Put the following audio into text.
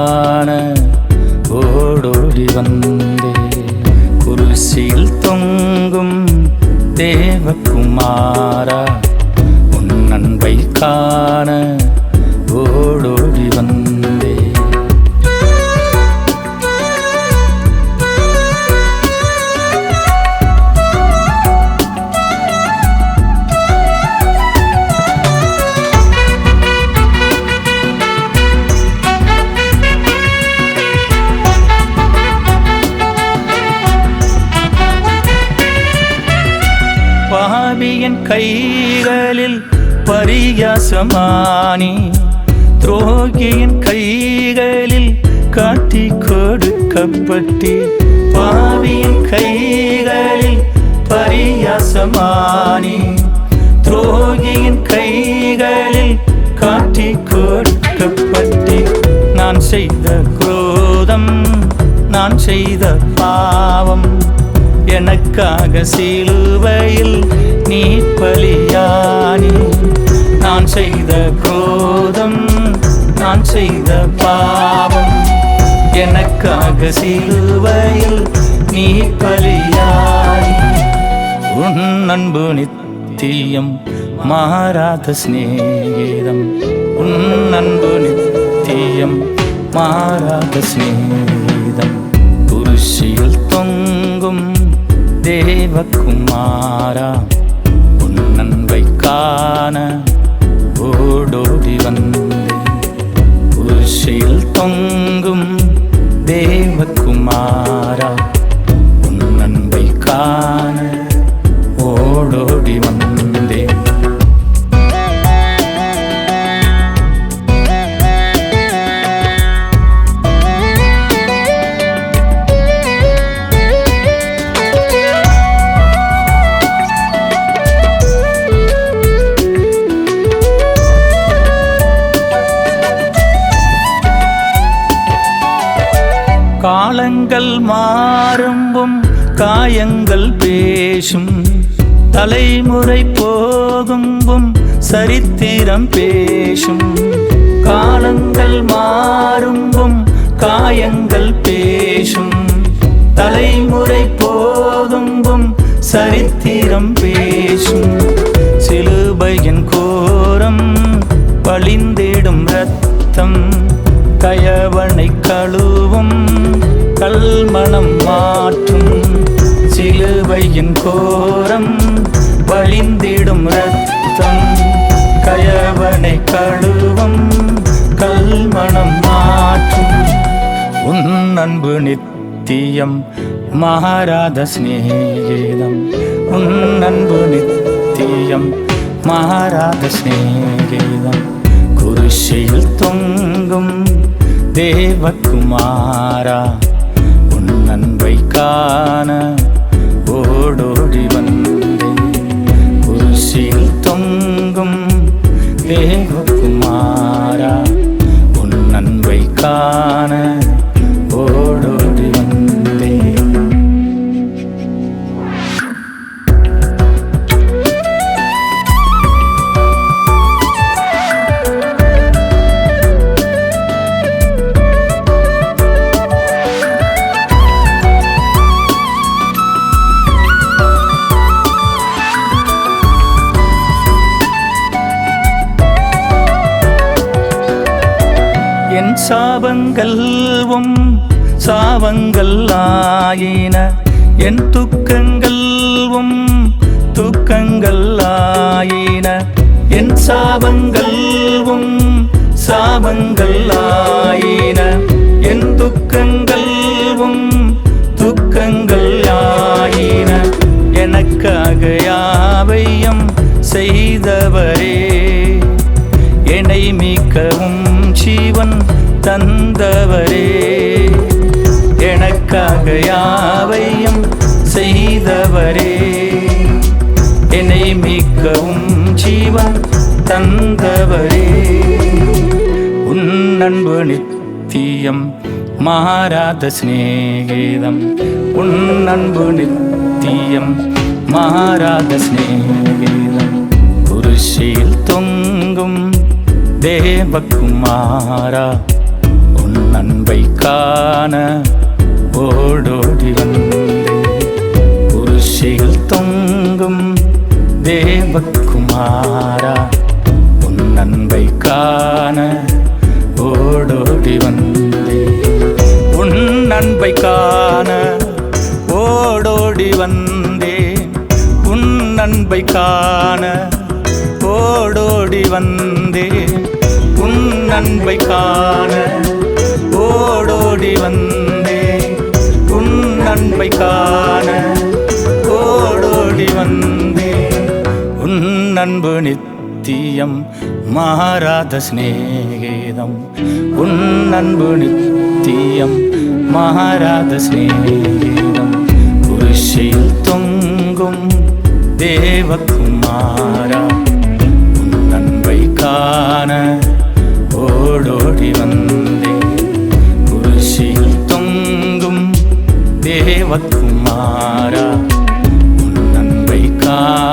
காண ஓடோடி வந்தே. குருசியில் தொங்கும் தேவகுமாரா, உன் அன்பை காண ஓடோடி வந்தே. பாவியின் கைகளில் பரியாசமானி, துரோகியின் கைகளில் காட்டி கொடுக்கப்பட்டி. பாவியின் கைகளில் பரியாசமானி, துரோகியின் கைகளில் காட்டி கொடுக்கப்பட்டி. நான் செய்த குரோதம், நான் செய்த பாவம், எனக்காக சிலுவையில் நீ பலியானி. நான் செய்த குரோதம், நான் செய்த பாவம், எனக்காக சிலுவையில் நீ பலியானி. உன் அன்பு நித்தியம் மாறாத சிநேகிதம், உன் அன்பு நித்தியம் மாறாத சிநேகிதம். குருசியில் தொங்கும் தேவகுமாரா, உன் அன்பை காண ஓடோடி வந்தே. குருசியில் தொங்கும் தேவகுமாரா, உன் அன்பை காண ஓடோடி வந்தே. காலங்கள் மாறும்பும் காயங்கள் பேசும், தலைமுறை போகும்பும் சரித்திரம் பேசும். காலங்கள் மாறும்பும் காயங்கள் பேசும், தலைமுறை போகும்பும் சரித்திரம் பேசும். சிலுவையின் கோரம் வழிந்திடும் இரத்தம், கயவனை கழுவும் கல்மணம் மாற்றும். சிலுவையின் கோரம் வழிந்திடும் இரத்தம், கயவனை கழுவும் கல்மணம் மாற்றும். உன் அன்பு நித்தியம் மாறாத சிநேகிதம், உன் அன்பு நித்தியம் மாறாத சிநேகிதம். குருசியில் தொங்கும் தேவகுமாரா, உன் அன்பை காண ஓடோடி வந்தே. குருசியில் தொங்கும் தேவகுமாரா, உன் அன்பை காண ஓடோடி வந்தே. என் சாபங்கள்வும் சாவங்கள் ஆயின, என் துக்கங்கள்வும் துக்கங்கள் ஆயின. என் சாபங்கள்வும் சாபங்கள் ஆயின, என் துக்கங்கள்வும் துக்கங்கள் ஆயின. எனக்காக யாவையும் செய்தவரே, என்னை மீட்கவும் ஜீவன் தந்தவரே. எனக்காக யாவையும் செய்தவரே, என்னை மீட்கவும் ஜீவன் தந்தவரே. உன் அன்பு நித்தியம் மாறாத சிநேகிதம், உன் அன்பு நித்தியம் மாறாத சிநேகிதம். குருசியில் தொங்கும் தேவகுமாரா, உன் அன்பு அன்பை காண ஓடோடி வந்தேன். குருசியில் தொங்கும் தேவகுமாரா, உன் அன்பை காண ஓடோடி வந்தேன். உன் அன்பை காண ஓடோடி வந்தேன். உன் அன்பை காண ஓடோடி வந்தேன். உன் அன்பை காண ஓடோடி வந்தேன். உன் அன்பை காண ஓடோடி வந்தேன். உன் அன்பு நித்தியம் மாறாத சிநேகிதம். உன் அன்பு நித்தியம் மாறாத சிநேகிதம். குருசியில் தொங்கும் தேவகுமாரா, உன் அன்பை காண ஓடோடி வந்தேன். குருசியில் தொங்கும் தேவகுமாரா, உன் அன்பை காண